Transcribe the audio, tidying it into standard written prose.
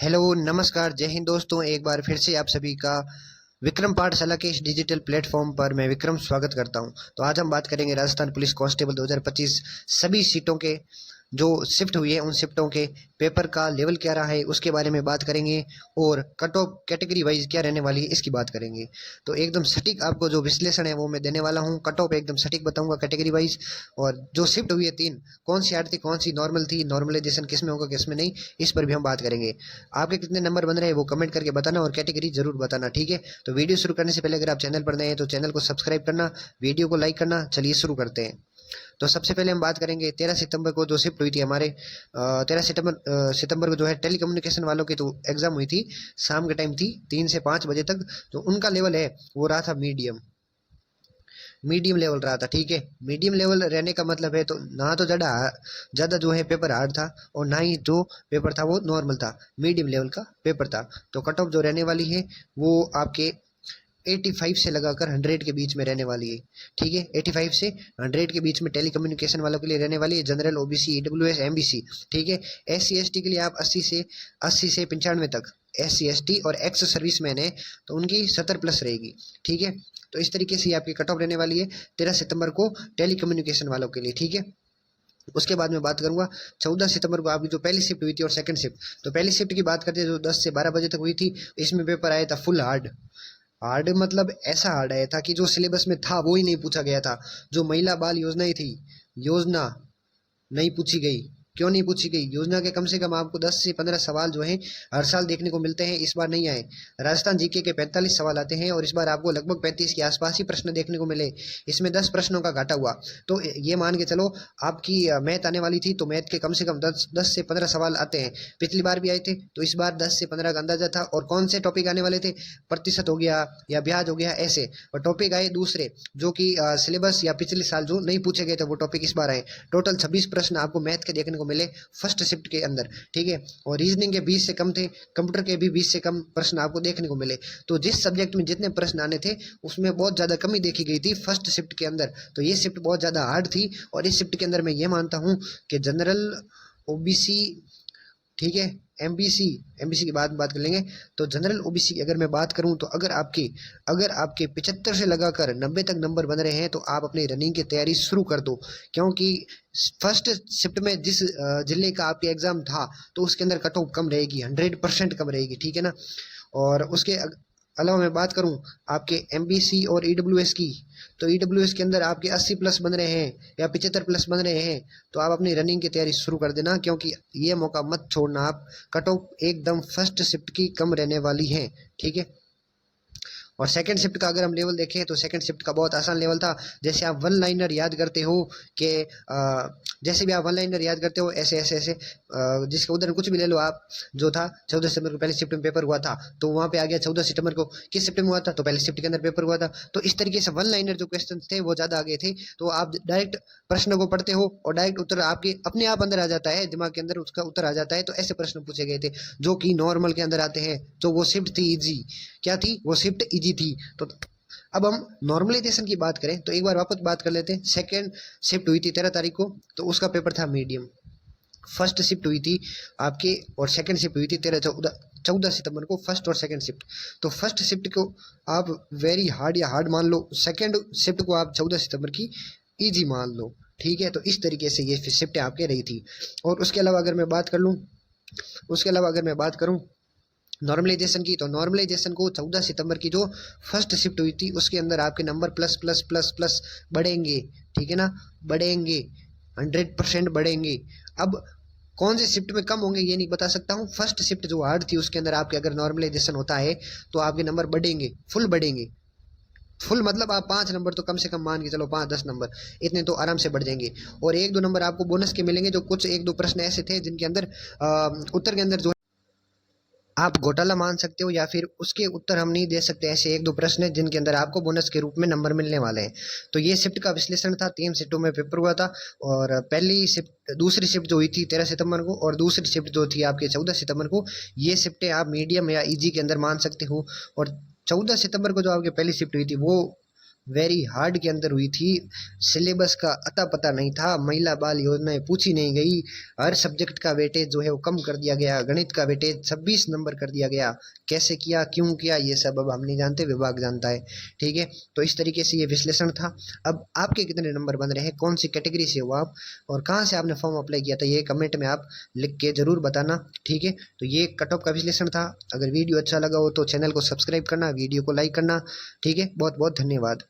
Hello नमस्कार जय हिंद दोस्तों, एक बार फिर से आप सभी का विक्रम पाठशाला के इस डिजिटल प्लेटफॉर्म पर मैं विक्रम स्वागत करता हूं। तो आज हम बात करेंगे राजस्थान पुलिस कांस्टेबल 2025 सभी सीटों के जो शिफ्ट हुई है उन शिफ्टों के पेपर का लेवल क्या रहा है उसके बारे में बात करेंगे और कट ऑफ कैटेगरी वाइज क्या रहने वाली है इसकी बात करेंगे। तो एकदम सटीक आपको जो विश्लेषण है वो मैं देने वाला हूँ। कट ऑफ एकदम सटीक बताऊंगा कैटेगरी वाइज, और जो शिफ्ट हुई है तीन, कौन सी हार्ड थी, कौन सी नॉर्मल थी, नॉर्मलाइजेशन किस में होगा किस में नहीं, इस पर भी हम बात करेंगे। आपके कितने नंबर बन रहे हैं वो कमेंट करके बताना और कैटेगरी जरूर बताना, ठीक है। तो वीडियो शुरू करने से पहले अगर आप चैनल पर नए हैं तो चैनल को सब्सक्राइब करना, वीडियो को लाइक करना। चलिए शुरू करते हैं। तो सबसे पहले हम बात करेंगे 13 सितंबर को जो शिफ्ट हुई थी हमारे 13 सितंबर को जो है टेलीकम्युनिकेशन वालों की तो एग्जाम हुई थी, शाम के टाइम थी 3 से 5 बजे तक। तो उनका लेवल है वो रहा था मीडियम, मीडियम लेवल रहा था, ठीक है। मीडियम लेवल रहने का मतलब है तो ना तो ज़्यादा जो है पेपर हार्ड था और ना ही जो पेपर था वो नॉर्मल था, मीडियम लेवल का पेपर था। तो कट ऑफ जो रहने वाली है वो आपके 85 से लगाकर 100 के बीच में रहने वाली है, ठीक है। 85 से 100 के बीच में टेलीकम्युनिकेशन वालों के लिए रहने वाली है। जनरल, ओबीसी, ईडब्ल्यूएस, एमबीसी, ठीक है। एससी एसटी के लिए आप 80 से 95 तक, एससी एसटी और एक्स सर्विसमैन है तो उनकी 70 प्लस रहेगी, ठीक है। तो इस तरीके से आपकी कट ऑफ रहने वाली है 13 सितंबर को टेलीकम्युनिकेशन वालों के लिए, ठीक है। उसके बाद मैं बात करूंगा 14 सितंबर को आपकी जो पहली शिफ्ट हुई थी और सेकंड शिफ्ट। तो पहली शिफ्ट की बात करते हैं जो 10 से 12 बजे तक हुई थी, इसमें पेपर आया था फुल हार्ड। हार्ड मतलब ऐसा हार्ड आया था कि जो सिलेबस में था वो ही नहीं पूछा गया था। जो महिला बाल योजनाएं थी, योजना नहीं पूछी गई। क्यों नहीं पूछी गई? योजना के कम से कम आपको 10 से 15 सवाल जो हैं हर साल देखने को मिलते हैं, इस बार नहीं आए। राजस्थान जीके के 45 सवाल आते हैं और इस बार आपको लगभग 35 के आसपास ही प्रश्न देखने को मिले। इसमें 10 प्रश्नों का घाटा हुआ। तो ये मान के चलो आपकी मैथ आने वाली थी तो मैथ के कम से कम 10 से 15 सवाल आते हैं। पिछली बार भी आए थे तो इस बार 10 से 15 का अंदाजा था। और कौन से टॉपिक आने वाले थे? प्रतिशत हो गया या ब्याज हो गया, ऐसे। और टॉपिक आए दूसरे जो कि सिलेबस या पिछले साल जो नहीं पूछे गए थे वो टॉपिक इस बार आए। टोटल 26 प्रश्न आपको मैथ के देखने को मिले फर्स्ट शिफ्ट के अंदर, ठीक है। और रीजनिंग के 20 से कम थे, कंप्यूटर के भी 20 से कम प्रश्न आपको देखने को मिले। तो जिस सब्जेक्ट में जितने प्रश्न आने थे उसमें बहुत ज़्यादा कमी देखी गई थी फर्स्ट शिफ्ट के अंदर। तो ये शिफ्ट बहुत ज़्यादा हार्ड थी। और इस शिफ्ट के अंदर मैं ये मानता हूँ कि जनरल, ओबीसी, ठीक है, एमबीसी, एमबीसी की बात कर लेंगे। तो जनरल ओबीसी की अगर मैं बात करूं तो अगर आपके 75 से लगाकर 90 तक नंबर बन रहे हैं तो आप अपनी रनिंग की तैयारी शुरू कर दो। क्योंकि फर्स्ट शिफ्ट में जिस जिले का आपके एग्जाम था तो उसके अंदर कट ऑफ कम रहेगी, 100% कम रहेगी, ठीक है ना। और उसके अलावा मैं बात करूं आपके एमबीसी और ईडब्ल्यूएस की, तो ईडब्ल्यूएस के अंदर आपके 80 प्लस बन रहे हैं या 75 प्लस बन रहे हैं तो आप अपनी रनिंग की तैयारी शुरू कर देना, क्योंकि ये मौका मत छोड़ना। आप कट ऑफ एकदम फर्स्ट शिफ्ट की कम रहने वाली है, ठीक है। और सेकंड शिफ्ट का अगर हम लेवल देखें तो सेकंड शिफ्ट का बहुत आसान लेवल था। जैसे आप वन लाइनर याद करते हो कि जैसे भी आप वन लाइनर याद करते हो ऐसे ऐसे ऐसे, जिसके उधर कुछ भी ले लो आप। जो था 14 सितंबर को पहले शिफ्ट में पेपर हुआ था तो वहाँ पे आ गया 14 सितंबर को किस शिफ्ट में हुआ था, तो पहले शिफ्ट के अंदर पेपर हुआ था। तो इस तरीके से वन लाइनर जो क्वेश्चन थे वो ज़्यादा आ गए थे। तो आप डायरेक्ट प्रश्न को पढ़ते हो और डायरेक्ट उत्तर आपके अपने आप अंदर आ जाता है, दिमाग के अंदर उसका उत्तर आ जाता है। तो ऐसे प्रश्न पूछे गए थे जो कि नॉर्मल के अंदर आते हैं। तो वो शिफ्ट थी इजी। क्या थी वो? शिफ्ट इजी थी। तो अब हम नॉर्मलाइजेशन की बात करें तो एक बार वापस बात कर लेते हैं। सेकेंड शिफ्ट हुई थी 13 तारीख को तो उसका पेपर था मीडियम। फर्स्ट शिफ्ट हुई थी आपके और सेकंड शिफ्ट हुई थी 14 सितंबर को, फर्स्ट और सेकंड शिफ्ट। तो फर्स्ट शिफ्ट को आप वेरी हार्ड या हार्ड मान लो, सेकंड शिफ्ट को आप 14 सितंबर की इजी मान लो, ठीक है। तो इस तरीके से ये शिफ्ट आपके रही थी। और उसके अलावा अगर मैं बात कर लूँ, उसके अलावा अगर मैं बात करूँ नॉर्मलाइजेशन की, तो नॉर्मलाइजेशन को 14 सितंबर की जो फर्स्ट शिफ्ट हुई थी उसके अंदर आपके number plus plus plus plus बढ़ेंगे, ठीक है ना, बढ़ेंगे, 100% बढ़ेंगे। अब कौन से शिफ्ट में कम होंगे ये नहीं बता सकता हूँ। फर्स्ट शिफ्ट जो हार्ड थी उसके अंदर आपके अगर नॉर्मलाइजेशन होता है तो आपके नंबर बढ़ेंगे, फुल बढ़ेंगे। फुल मतलब आप 5 नंबर तो कम से कम मान के चलो, 5-10 नंबर इतने तो आराम से बढ़ जाएंगे। और 1-2 नंबर आपको बोनस के मिलेंगे। जो कुछ 1-2 प्रश्न ऐसे थे जिनके अंदर उत्तर के अंदर जो आप घोटाला मान सकते हो या फिर उसके उत्तर हम नहीं दे सकते, ऐसे 1-2 प्रश्न हैं जिनके अंदर आपको बोनस के रूप में नंबर मिलने वाले हैं। तो ये शिफ्ट का विश्लेषण था। 3 शिफ्टों में पेपर हुआ था। और पहली शिफ्ट, दूसरी शिफ्ट जो हुई थी 13 सितंबर को और दूसरी शिफ्ट जो थी आपके 14 सितंबर को, ये शिफ्टें आप मीडियम या इजी के अंदर मान सकते हो। और 14 सितंबर को जो आपकी पहली शिफ्ट हुई थी वो वेरी हार्ड के अंदर हुई थी। सिलेबस का अता पता नहीं था, महिला बाल योजनाएं पूछी नहीं गई, हर सब्जेक्ट का वेटेज जो है वो कम कर दिया गया, गणित का वेटेज 26 नंबर कर दिया गया। कैसे किया, क्यों किया, ये सब अब हम नहीं जानते, विभाग जानता है। ठीक है, तो इस तरीके से ये विश्लेषण था। अब आपके कितने नंबर बन रहे हैं, कौन सी कैटेगरी से हो आप, और कहाँ से आपने फॉर्म अप्लाई किया था, ये कमेंट में आप लिख के जरूर बताना। ठीक है, तो ये कट ऑफ का विश्लेषण था। अगर वीडियो अच्छा लगा हो तो चैनल को सब्सक्राइब करना, वीडियो को लाइक करना। ठीक है, बहुत बहुत धन्यवाद।